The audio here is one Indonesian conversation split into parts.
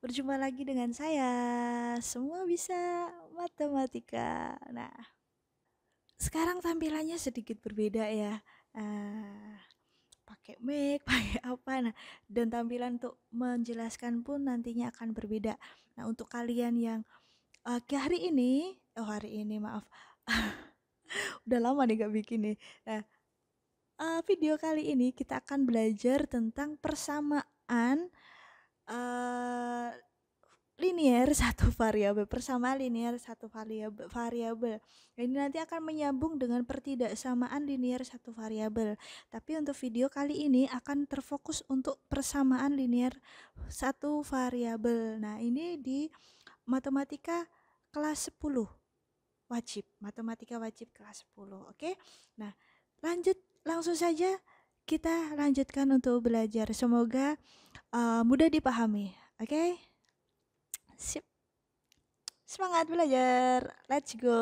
Berjumpa lagi dengan saya, semua bisa matematika. Nah, sekarang tampilannya sedikit berbeda ya. Pakai mic, pakai apa. Nah, dan tampilan untuk menjelaskan pun nantinya akan berbeda. Nah, untuk kalian yang hari ini maaf, udah lama nih gak bikin nih. Nah, video kali ini kita akan belajar tentang persamaan eh linear satu variabel, persamaan linear satu variabel. Ini nanti akan menyambung dengan pertidaksamaan linear satu variabel. Tapi untuk video kali ini akan terfokus untuk persamaan linear satu variabel. Nah, ini di matematika kelas 10 wajib, matematika wajib kelas 10. Oke. Nah, langsung saja kita lanjutkan untuk belajar. Semoga mudah dipahami. Oke. Sip. Semangat belajar. Let's go.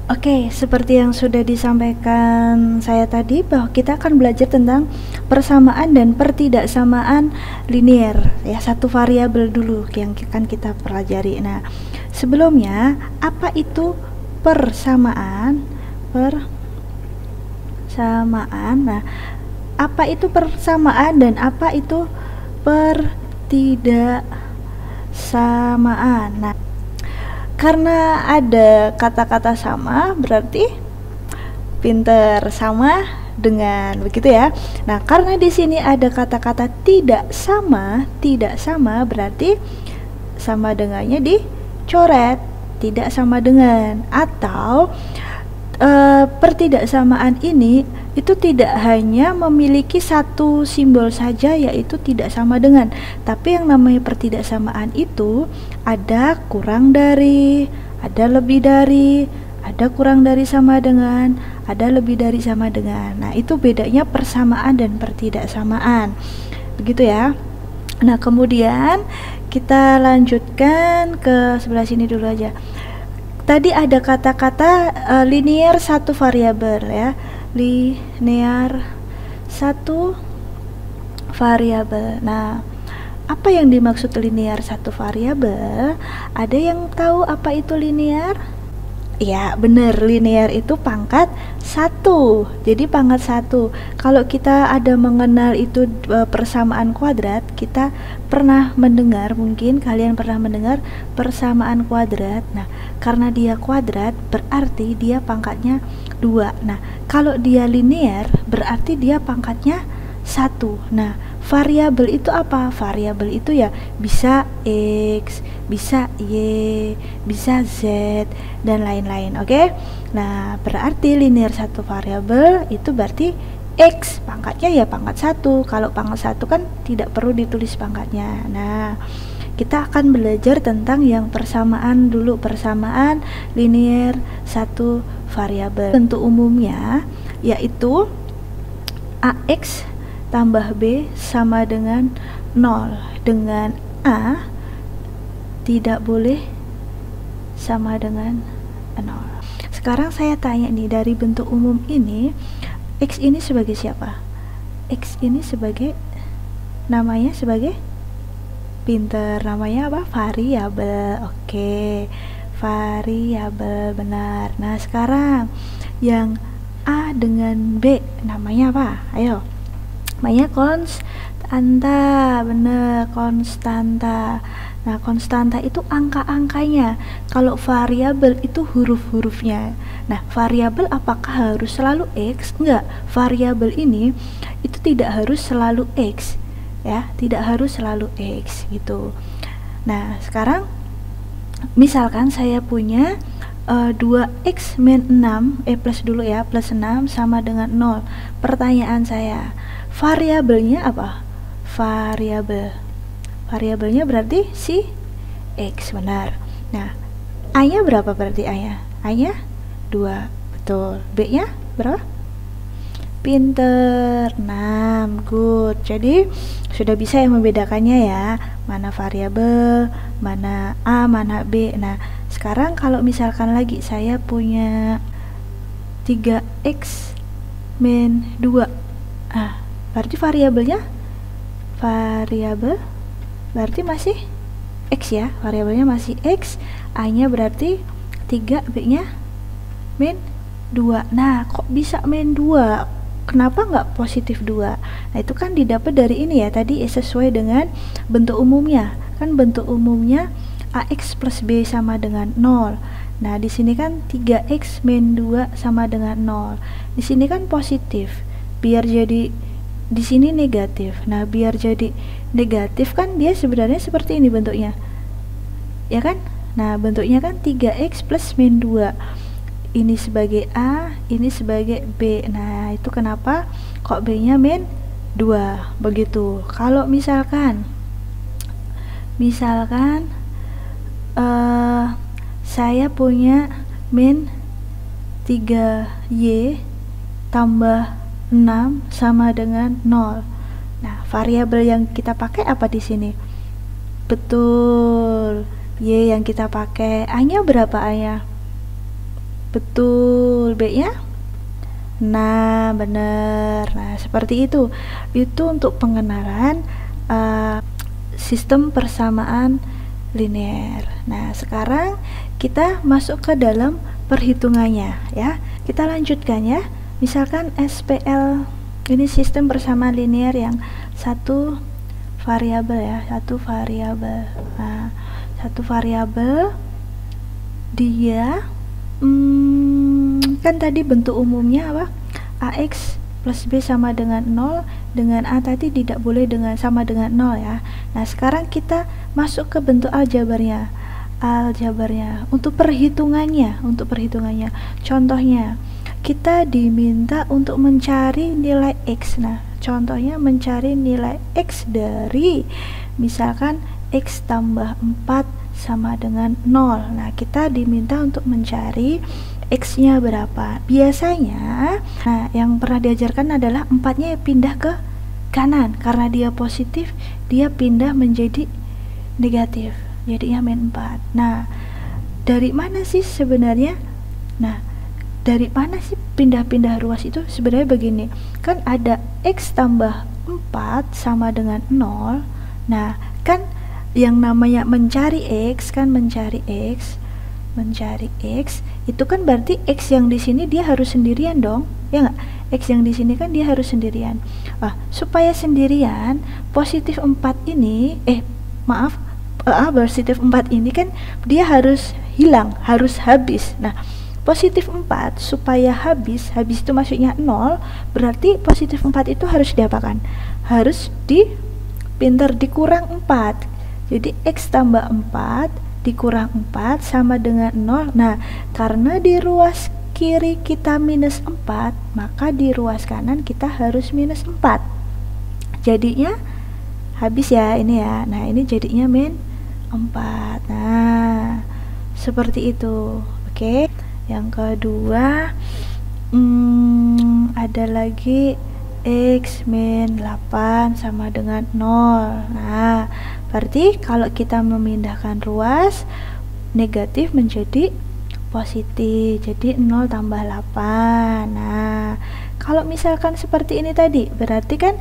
Oke, seperti yang sudah disampaikan saya tadi bahwa kita akan belajar tentang persamaan dan pertidaksamaan linear ya, satu variabel dulu yang akan kita pelajari. Nah, sebelumnya apa itu persamaan? Nah, apa itu persamaan dan apa itu pertidaksamaan? Nah, karena ada kata-kata sama berarti pinter, sama dengan, begitu ya. Nah, karena di sini ada kata-kata tidak sama berarti sama dengannya dicoret, tidak sama dengan. Atau pertidaksamaan ini itu tidak hanya memiliki satu simbol saja, yaitu tidak sama dengan, tapi yang namanya pertidaksamaan itu ada kurang dari, ada lebih dari, ada kurang dari sama dengan, ada lebih dari sama dengan. Nah, itu bedanya persamaan dan pertidaksamaan, begitu ya. Nah, kemudian kita lanjutkan ke sebelah sini dulu aja. Tadi ada kata-kata linear satu variabel ya, linear satu variabel. Nah, apa yang dimaksud linear satu variabel? Ada yang tahu apa itu linear? Ya, benar, linear itu pangkat 1. Jadi pangkat 1. Kalau kita ada mengenal itu persamaan kuadrat, kita pernah mendengar, mungkin kalian pernah mendengar persamaan kuadrat. Nah, karena dia kuadrat berarti dia pangkatnya 2. Nah, kalau dia linear berarti dia pangkatnya 1. Nah, variabel itu apa? Variabel itu ya bisa X, bisa Y, bisa Z, dan lain-lain. Oke? Nah, berarti linear satu variabel itu berarti X, pangkatnya ya pangkat 1. Kalau pangkat 1 kan tidak perlu ditulis pangkatnya. Nah, kita akan belajar tentang yang persamaan dulu, persamaan linear satu variabel. Bentuk umumnya yaitu AX tambah B sama dengan 0, dengan A tidak boleh sama dengan 0. Sekarang saya tanya nih, dari bentuk umum ini X ini sebagai siapa? X ini sebagai, namanya sebagai, pinter, namanya apa? Variabel. Oke, variabel, benar. Nah, sekarang yang A dengan B namanya apa? Ayo, namanya konstanta, bener, konstanta. Nah, konstanta itu angka-angkanya. Kalau variabel itu huruf-hurufnya. Nah, variabel apakah harus selalu X? Enggak, variabel ini itu tidak harus selalu X ya, tidak harus selalu X gitu. Nah, sekarang misalkan saya punya 2x min 6, plus dulu ya, plus 6 sama dengan 0. Pertanyaan saya, variabelnya apa? Variabelnya berarti si X, benar. Nah, A-nya berapa berarti A-nya? A-nya 2, betul. B-nya berapa? Pinter, 6, good. Jadi sudah bisa yang membedakannya ya, mana variabel, mana A, mana B. Nah, sekarang kalau misalkan lagi saya punya 3x min 2, berarti variabelnya variabel, berarti masih X ya, variabelnya masih X, A-nya berarti 3, B-nya min 2. Nah, kok bisa min 2? Kenapa nggak positif 2? Nah, itu kan didapat dari ini ya, tadi sesuai dengan bentuk umumnya. Kan bentuk umumnya AX plus B sama dengan 0. Nah, di sini kan 3X min 2 sama dengan 0. Di sini kan positif. Biar jadi di sini negatif. Nah, biar jadi negatif kan dia sebenarnya seperti ini bentuknya. Ya kan? Nah, bentuknya kan 3X plus min 2. Ini sebagai A, ini sebagai B. Nah, itu kenapa kok B-nya min 2. Begitu. Kalau misalkan saya punya min 3Y tambah 6 sama dengan 0. Nah, variabel yang kita pakai apa di sini? Betul, Y yang kita pakai. A-nya berapa A-nya? Betul, B-nya? Nah, bener. Nah, seperti itu. Itu untuk pengenalan sistem persamaan linear. Nah, sekarang kita masuk ke dalam perhitungannya ya. Kita lanjutkan ya. Misalkan SPL ini sistem persamaan linear yang satu variabel ya, satu variabel. Nah, satu variabel dia kan tadi bentuk umumnya apa? AX plus B sama dengan 0, dengan A tadi tidak boleh sama dengan 0 ya. Nah, sekarang kita masuk ke bentuk aljabarnya. Untuk perhitungannya, contohnya kita diminta untuk mencari nilai X. Nah, contohnya mencari nilai X dari misalkan X tambah 4 sama dengan 0. Nah, kita diminta untuk mencari X-nya berapa. Biasanya, nah, yang pernah diajarkan adalah 4-nya pindah ke kanan. Karena dia positif, dia pindah menjadi negatif. Jadinya min 4. Nah, dari mana sih sebenarnya? Nah, dari mana sih pindah-pindah ruas itu? Sebenarnya begini, kan ada X tambah 4 sama dengan 0. Nah, kan yang namanya mencari X itu kan berarti X yang di sini dia harus sendirian dong, ya nggak? X yang di sini kan dia harus sendirian. Supaya sendirian, positif 4 ini positif 4 ini kan dia harus hilang, harus habis. Nah, positif 4 supaya habis itu maksudnya 0, berarti positif 4 itu harus diapakan? Harus dikurang 4. Jadi X tambah 4 dikurang 4 sama dengan 0. Nah, karena di ruas kiri kita minus 4, maka di ruas kanan kita harus minus 4. Jadinya habis ya ini ya. Nah, ini jadinya min 4. Nah, seperti itu. Oke. Yang kedua, ada lagi X min 8 sama dengan 0. Nah, berarti kalau kita memindahkan ruas negatif menjadi positif, jadi 0 tambah 8. Nah, kalau misalkan seperti ini tadi, berarti kan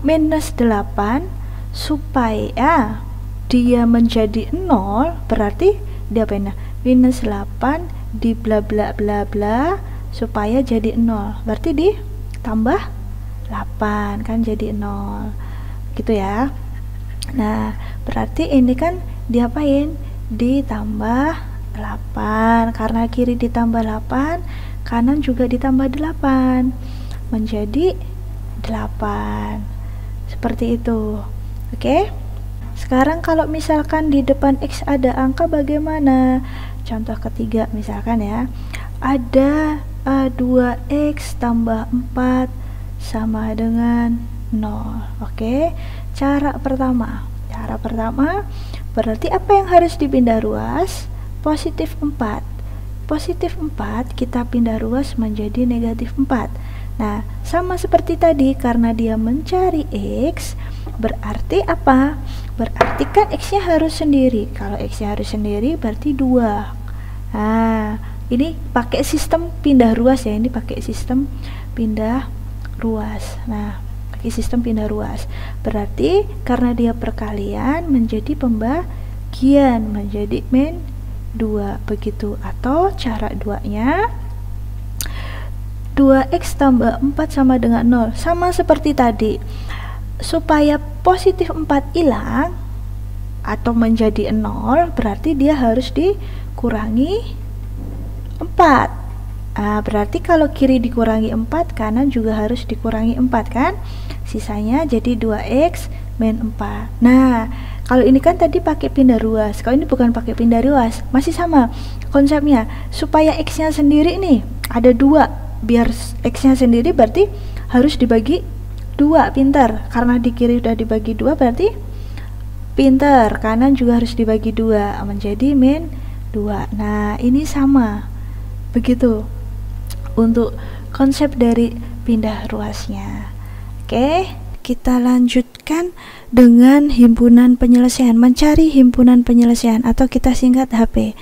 minus 8 supaya dia menjadi 0, berarti dia apa? Minus 8 di bla bla bla bla supaya jadi 0, berarti ditambah 8 kan jadi 0 gitu ya. Nah, berarti ini kan diapain? Ditambah 8, karena kiri ditambah 8, kanan juga ditambah 8 menjadi 8, seperti itu. Oke. Sekarang kalau misalkan di depan X ada angka bagaimana? Contoh ketiga misalkan ya, ada 2X tambah 4 sama dengan 0. Oke, cara pertama berarti apa yang harus dipindah ruas? Positif 4 kita pindah ruas menjadi negatif 4. Nah, sama seperti tadi, karena dia mencari X, berarti apa? Berarti kan X nya harus sendiri. Kalau X nya harus sendiri berarti 2. Nah, ini pakai sistem pindah ruas ya, ini pakai sistem pindah ruas. Nah, pakai sistem pindah ruas. Berarti karena dia perkalian menjadi pembagian, menjadi min 2 begitu. Atau cara 2-nya 2x tambah 4 sama dengan 0. Sama seperti tadi. Supaya positif 4 hilang atau menjadi 0, berarti dia harus dikurangi 4. Berarti kalau kiri dikurangi 4, kanan juga harus dikurangi 4 kan? Sisanya jadi 2x min 4. Nah, kalau ini kan tadi pakai pindah ruas. Kalau ini bukan pakai pindah ruas, masih sama konsepnya. Supaya x-nya sendiri nih ada 2. Biar x-nya sendiri berarti harus dibagi 2, pintar. Karena di kiri udah dibagi 2 berarti pintar. Kanan juga harus dibagi 2 menjadi min 2. Nah, ini sama. Begitu untuk konsep dari pindah ruasnya. Oke, kita lanjutkan dengan himpunan penyelesaian. Mencari himpunan penyelesaian atau kita singkat HP.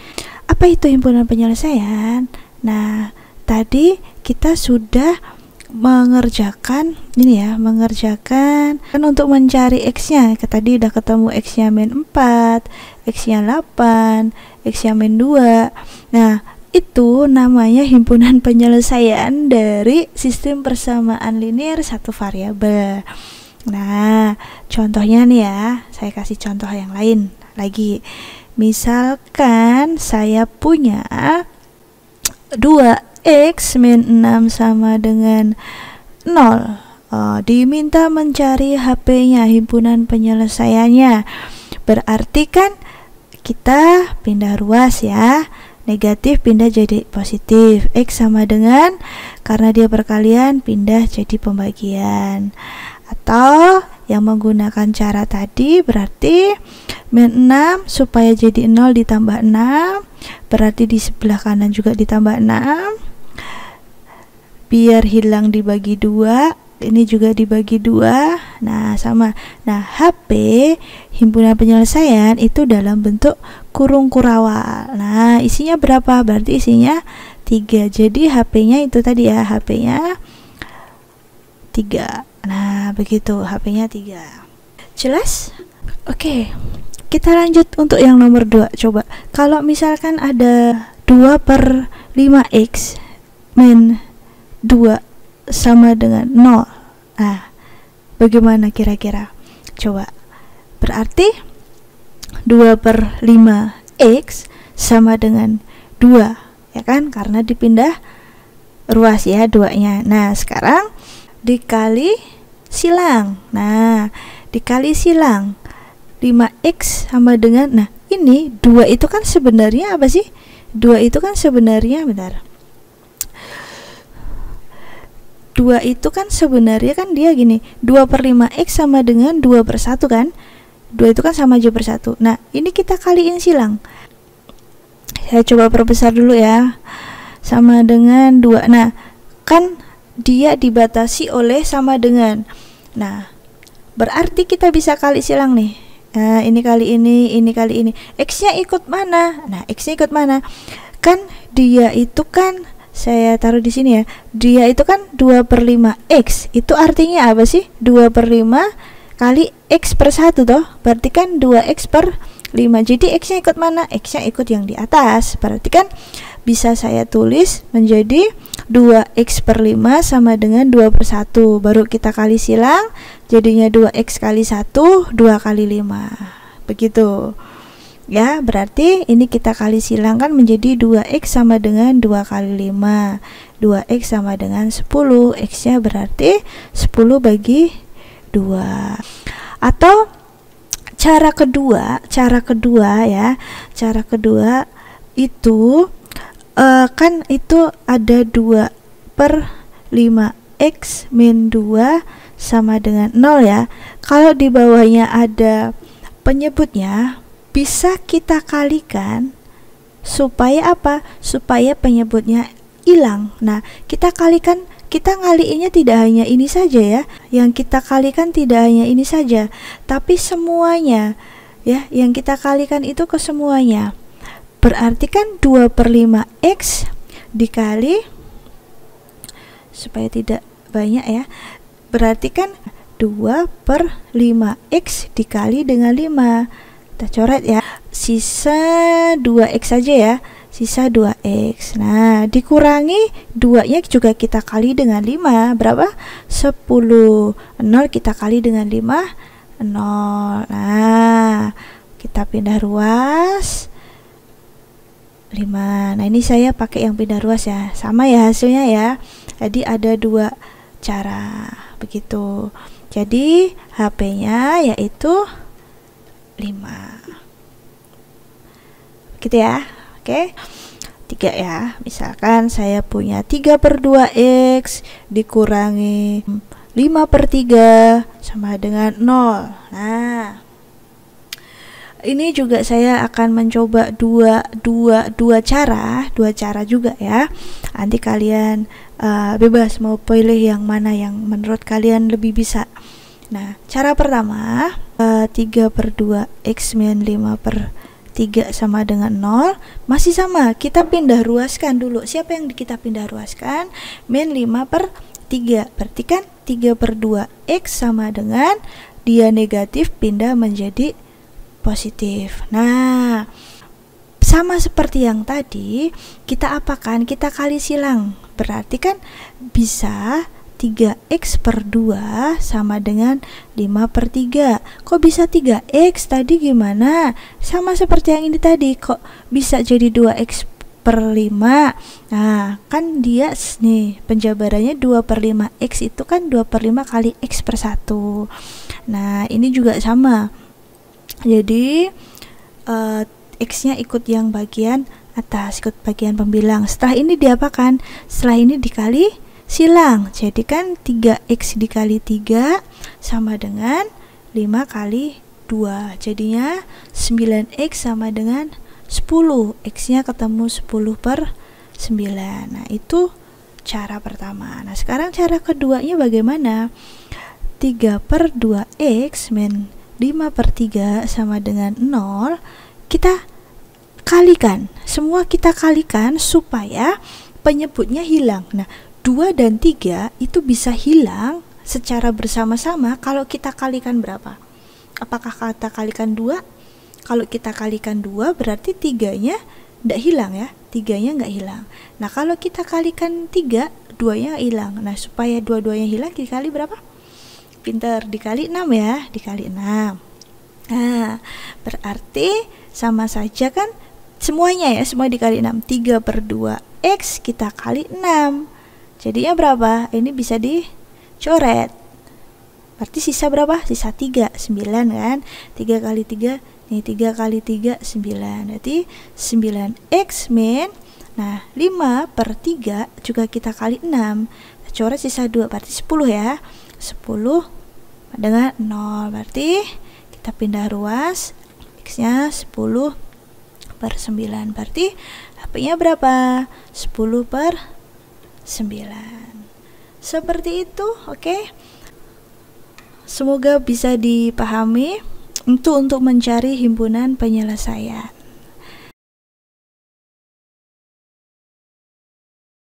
Apa itu himpunan penyelesaian? Nah, tadi kita sudah mengerjakan ini ya, mengerjakan kan untuk mencari x-nya. Tadi udah ketemu x-nya min 4, x-nya 8, x-nya min 2. Nah, itu namanya himpunan penyelesaian dari sistem persamaan linear satu variabel. Nah, contohnya nih ya, saya kasih contoh yang lain lagi. Misalkan saya punya 2x min 6 sama dengan 0. Diminta mencari HP-nya, himpunan penyelesaiannya. Berarti kan kita pindah ruas ya. Negatif pindah jadi positif. X sama dengan, karena dia perkalian, pindah jadi pembagian. Atau yang menggunakan cara tadi berarti min 6 supaya jadi 0 ditambah 6, berarti di sebelah kanan juga ditambah 6 biar hilang dibagi 2, ini juga dibagi 2. Nah, sama. Nah, HP himpunan penyelesaian itu dalam bentuk kurung kurawal. Nah, isinya berapa? Berarti isinya 3. Jadi HP-nya itu tadi ya, HP-nya 3. Nah, begitu, HP-nya 3. Jelas? Oke, kita lanjut untuk yang nomor 2. Coba, kalau misalkan ada 2/5x min 2 sama dengan 0. Nah, bagaimana kira-kira? Coba, berarti 2/5x sama dengan 2, ya kan? Karena dipindah ruas ya 2-nya. Nah, sekarang dikali silang. Nah, dikali silang 5x sama dengan, nah ini 2 itu kan sebenarnya apa sih? 2 itu kan sebenarnya, bentar, 2 itu kan sebenarnya kan dia gini, 2/5x sama dengan 2/1 kan? 2 itu kan sama aja per 1. Nah, ini kita kaliin silang. Saya coba perbesar dulu ya. Sama dengan 2. Nah, kan dia dibatasi oleh sama dengan. Nah, berarti kita bisa kali silang nih. Nah, ini kali ini kali ini. X-nya ikut mana? Nah, X-nya ikut mana? Kan dia itu kan, saya taruh di sini ya. Dia itu kan 2/5x. Itu artinya apa sih? 2/5 kali x per 1 toh. Berarti kan 2x per 5. Jadi x-nya ikut mana? X-nya ikut yang di atas. Berarti kan bisa saya tulis menjadi 2x per 5 sama dengan 2/1. Baru kita kali silang, jadinya 2x kali 1, 2 kali 5. Begitu. Ya, berarti ini kita kali silang kan menjadi 2x sama dengan 2 kali 5. 2x sama dengan 10. X-nya berarti 10 bagi 2. Atau cara kedua ya. Cara kedua itu kan itu ada 2/5x min 2 sama dengan 0 ya. Kalau di bawahnya ada penyebutnya, bisa kita kalikan supaya apa? Supaya penyebutnya hilang. Nah, kita kalikan, kita ngaliinnya tidak hanya ini saja ya. Yang kita kalikan tidak hanya ini saja, tapi semuanya ya. Yang kita kalikan itu ke semuanya. Berarti kan 2/5x dikali, supaya tidak banyak ya, berarti kan 2 per 5x dikali dengan 5. Kita coret ya, sisa 2x saja ya, sisa 2x. Nah, dikurangi 2-nya juga kita kali dengan 5. Berapa? 10. 0 kita kali dengan 5, 0. Nah, kita pindah ruas 5. Nah, ini saya pakai yang pindah ruas ya. Sama ya hasilnya ya. Jadi ada 2 cara begitu. Jadi HP-nya yaitu 5. Gitu ya. Oke. 3 ya. Misalkan saya punya 3 per 2x dikurangi 5 per 3 sama dengan 0. Nah, ini juga saya akan mencoba dua cara juga ya. Nanti kalian bebas mau pilih yang mana yang menurut kalian lebih bisa. Nah, cara pertama, 3 per 2x min 5 per 3 sama dengan 0. Masih sama, kita pindah ruaskan dulu. Siapa yang kita pindah ruaskan? Min 5 per 3. Berarti kan 3 per 2x sama dengan dia negatif pindah menjadi positif. Nah, sama seperti yang tadi, kita apakan? Kita kali silang. Berarti kan bisa 3x per 2 sama dengan 5 per 3. Kok bisa 3x? Tadi gimana? Sama seperti yang ini tadi. Kok bisa jadi 2x per 5? Nah, kan dia nih penjabarannya 2 per 5x itu kan 2 per 5 kali x per 1. Nah, ini juga sama. Jadi x-nya ikut yang bagian atas, ikut bagian pembilang. Setelah ini diapakan? Setelah ini dikali silang. Jadi kan 3x dikali 3 sama dengan 5 kali 2. Jadinya 9x sama dengan 10. X-nya ketemu 10 per 9. Nah, itu cara pertama. Nah, sekarang cara keduanya bagaimana? 3 per 2x min 5 per 3 sama dengan 0. Kita kalikan. Semua kita kalikan supaya penyebutnya hilang. Nah, 2 dan 3 itu bisa hilang secara bersama-sama kalau kita kalikan berapa? Apakah kita kalikan 2? Kalau kita kalikan 2 berarti 3-nya tidak hilang ya. 3-nya nggak hilang. Nah, kalau kita kalikan 3, 2-nya hilang. Nah, supaya dua-duanya hilang dikali berapa? Pinter, dikali 6 ya. Dikali 6. Nah, berarti sama saja kan semuanya ya. Semua dikali 6. 3 per 2x kita kali 6. Jadinya berapa? Ini bisa dicoret. Berarti sisa berapa? Sisa 3, 9 kan? 3 kali 3, nih 3 kali 3, 9. Berarti 9x min, nah 5 per 3 juga kita kali 6. Kita coret sisa 2, berarti 10 ya. 10 dengan 0. Berarti kita pindah ruas, x-nya 10 per 9. Berarti HP-nya berapa? 10 per 9. Seperti itu, oke? Semoga bisa dipahami. Itu untuk mencari himpunan penyelesaian.